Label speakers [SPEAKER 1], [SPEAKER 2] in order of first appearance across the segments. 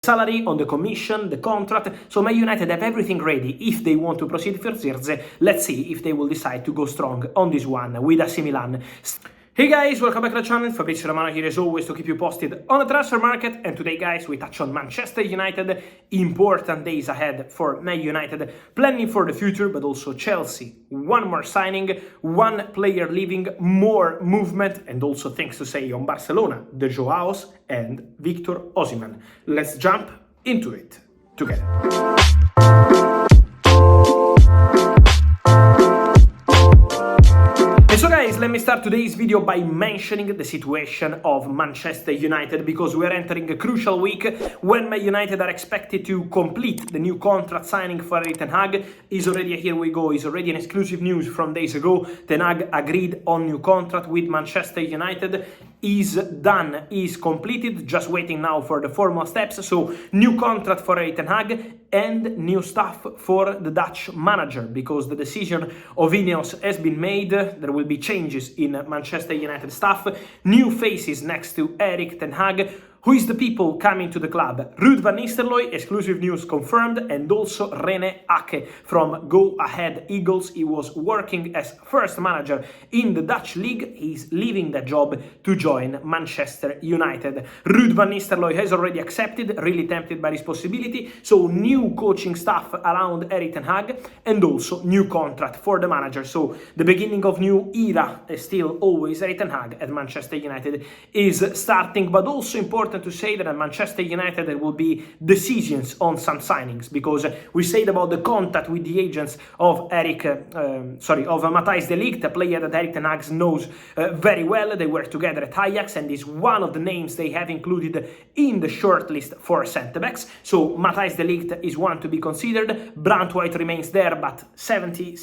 [SPEAKER 1] salary, on the commission, the contract. So Man United have everything ready if they want to proceed for Zirze. Let's see if they will decide to go strong on this one with AC Milan. Hey guys, welcome back to the channel. Fabrizio Romano here as always to keep you posted on the transfer market. And today guys, we touch on Manchester United, important days ahead for Man United, planning for the future, but also Chelsea. One more signing, one player leaving, more movement, and also things to say on Barcelona, the Joãos and Victor Osimhen. Let's jump into it together. So guys, let me start today's video by mentioning the situation of Manchester United, because we are entering a crucial week when Man United are expected to complete the new contract signing for Erik ten Hag. Is already, here we go, is already an exclusive news from days ago. Ten Hag agreed on new contract with Manchester United. Is done, is completed, just waiting now for the formal steps. So new contract for Erik ten Hag and new staff for the Dutch manager, because the decision of Ineos has been made. There will be changes in Manchester United staff, new faces next to Erik ten Hag. Who is the people coming to the club? Ruud van Nistelrooy, exclusive news confirmed, and also Rene Ake from Go Ahead Eagles. He was working as first manager in the Dutch league. He's leaving that job to join Manchester United. Ruud van Nistelrooy has already accepted, really tempted by this possibility. So new coaching staff around Erik ten Hag and also new contract for the manager. So the beginning of new era, still always Erik ten Hag at Manchester United is starting, but also important to say that at Manchester United there will be decisions on some signings, because we said about the contact with the agents of Matthijs de Ligt, a player that Erik ten Hag knows very well. They were together at Ajax and is one of the names they have included in the shortlist for centre-backs. So Matthijs de Ligt is one to be considered. Brantwaite remains there, but 70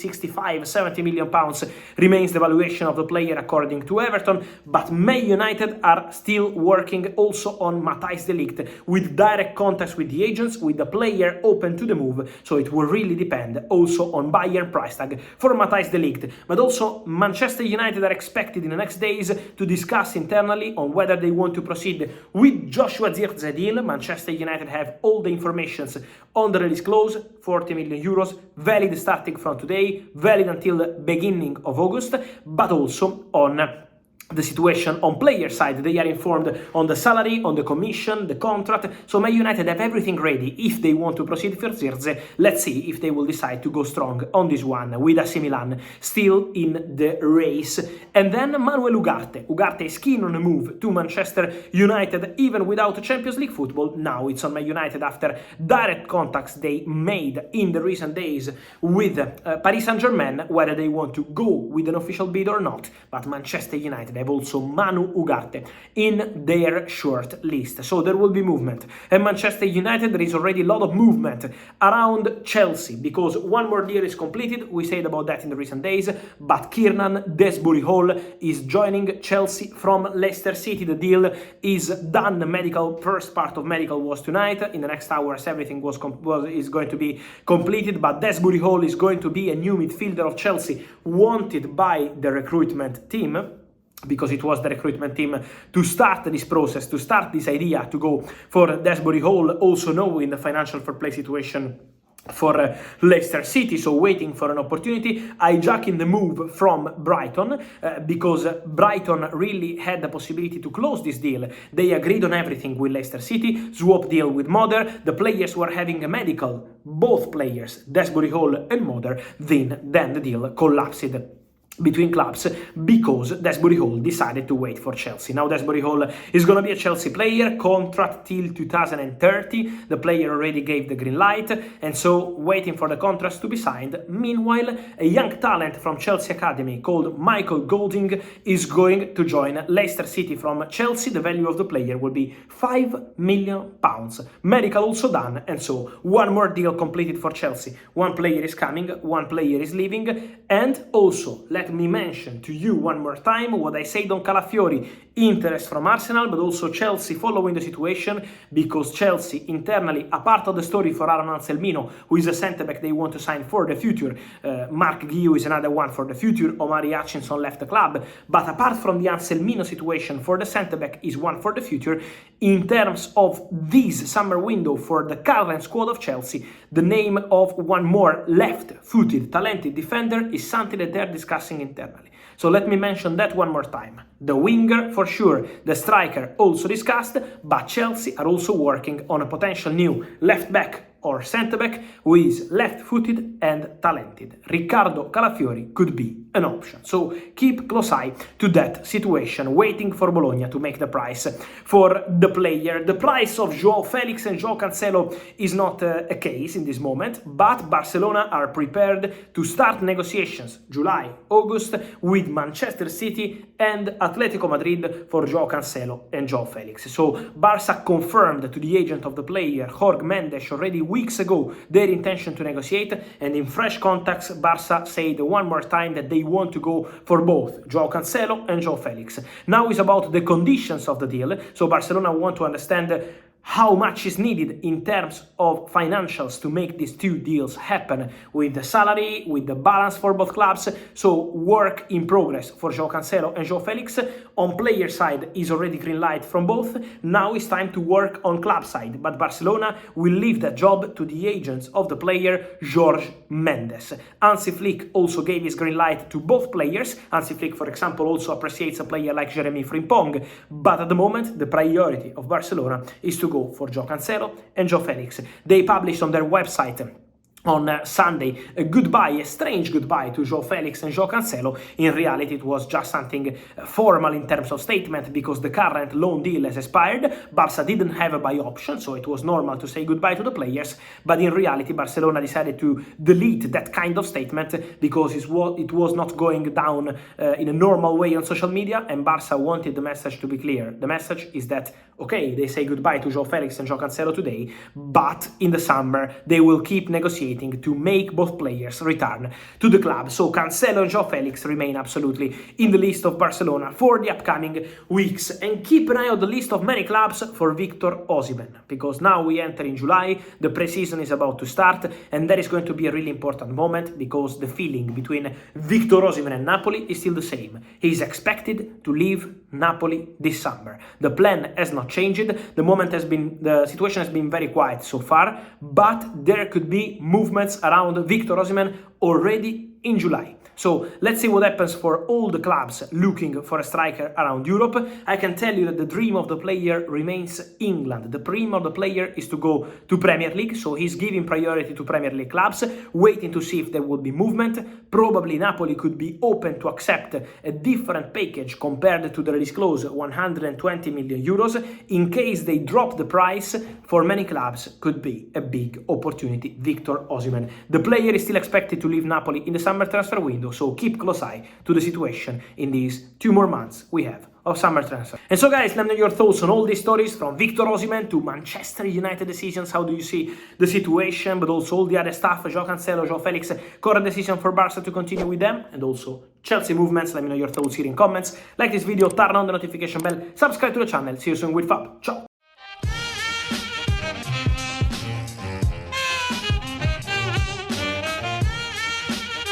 [SPEAKER 1] million pounds remains the valuation of the player according to Everton. But Man United are still working also on Matthijs de Ligt with direct contacts with the agents, with the player open to the move. So it will really depend also on Bayern price tag for Matthijs de Ligt. But also Manchester United are expected in the next days to discuss internally on whether they want to proceed with Joshua Zirkzee deal. Manchester United have all the informations on the release clause, 40 million euros, valid starting from today, valid until the beginning of August, but also on the situation on player side. They are informed on the salary, on the commission, the contract. So Man United have everything ready if they want to proceed for Zirkzee. Let's see if they will decide to go strong on this one with AC Milan still in the race. And then Manuel Ugarte. Ugarte is keen on a move to Manchester United even without Champions League football. Now it's on Man United after direct contacts they made in the recent days with Paris Saint-Germain, whether they want to go with an official bid or not. But Manchester United have also Manu Ugarte in their short list. So there will be movement. And Manchester United, there is already a lot of movement around Chelsea, because one more deal is completed. We said about that in the recent days, but Kiernan Desbury Hall is joining Chelsea from Leicester City. The deal is done. The first part of medical was tonight. In the next hours everything is going to be completed, but Desbury Hall is going to be a new midfielder of Chelsea, wanted by the recruitment team, because it was the recruitment team to start this process, to start this idea to go for Desbury Hall, also knowing the financial fair play situation for Leicester City, so waiting for an opportunity, hijacking the move from Brighton, because Brighton really had the possibility to close this deal. They agreed on everything with Leicester City, swap deal with Moder, the players were having a medical, both players, Desbury Hall and Moder, then the deal collapsed between clubs because Desbury Hall decided to wait for Chelsea. Now Desbury Hall is going to be a Chelsea player, contract till 2030. The player already gave the green light, and so waiting for the contracts to be signed. Meanwhile, a young talent from Chelsea Academy called Michael Golding is going to join Leicester City from Chelsea. The value of the player will be £5 million. Medical also done, and so one more deal completed for Chelsea. One player is coming, one player is leaving, and also let me mention to you one more time what I said on Calafiori interest from Arsenal, but also Chelsea following the situation, because Chelsea internally, a part of the story for Aaron Anselmino, who is a centre-back they want to sign for the future. Mark Guiu is another one for the future. Omari Hutchinson left the club. But apart from the Anselmino situation, for the centre-back is one for the future. In terms of this summer window for the current squad of Chelsea, the name of one more left-footed, talented defender is something that they're discussing internally. So let me mention that one more time. The winger, for sure, the striker also discussed, but Chelsea are also working on a potential new left-back or centre-back who is left-footed and talented. Riccardo Calafiori could be an option. So keep close eye to that situation, waiting for Bologna to make the price for the player. The price of João Felix and João Cancelo is not a case in this moment, but Barcelona are prepared to start negotiations July, August with Manchester City and Atletico Madrid for João Cancelo and João Felix. So Barca confirmed to the agent of the player, Jorge Mendes, already weeks ago their intention to negotiate, and in fresh contacts Barca said one more time that they want to go for both João Cancelo and João Felix. Now is about the conditions of the deal, so Barcelona want to understand how much is needed in terms of financials to make these two deals happen, with the salary, with the balance for both clubs. So work in progress for João Cancelo and João Felix. On player side is already green light from both. Now it's time to work on club side, but Barcelona will leave that job to the agents of the player, Jorge Mendes. Hansi Flick also gave his green light to both players. Hansi Flick, for example, also appreciates a player like Jeremy Frimpong, but at the moment the priority of Barcelona is to go for João Cancelo and João Felix. They published on their website on Sunday a strange goodbye to João Felix and João Cancelo. In reality, it was just something formal in terms of statement, because the current loan deal has expired. Barca didn't have a buy option, so it was normal to say goodbye to the players, but in reality Barcelona decided to delete that kind of statement because it was not going down in a normal way on social media, and Barca wanted the message to be clear. The message is that, okay, they say goodbye to João Felix and João Cancelo today, but in the summer they will keep negotiating to make both players return to the club. So Cancelo and João Felix remain absolutely in the list of Barcelona for the upcoming weeks. And keep an eye on the list of many clubs for Victor Osimhen, because now we enter in July, the pre-season is about to start, and that is going to be a really important moment, because the feeling between Victor Osimhen and Napoli is still the same. He is expected to leave Napoli this summer. The plan has not changed. The situation has been very quiet so far, but there could be movements around Victor Osimhen already in July. So let's see what happens for all the clubs looking for a striker around Europe. I can tell you that the dream of the player remains England. The dream of the player is to go to Premier League, so he's giving priority to Premier League clubs, waiting to see if there will be movement. Probably Napoli could be open to accept a different package compared to the disclosed 120 million euros. In case they drop the price, for many clubs could be a big opportunity. Victor Osimhen. The player is still expected to leave Napoli in the summer transfer window, so keep close eye to the situation in these 2 more months we have of summer transfer. And so guys, let me know your thoughts on all these stories, from Victor Osimhen to Manchester United decisions. How do you see the situation, but also all the other stuff, João Cancelo, João Felix, current decision for Barca to continue with them, and also Chelsea movements. Let me know your thoughts here in comments. Like this video, turn on the notification bell, subscribe to the channel. See you soon with Fab. Ciao!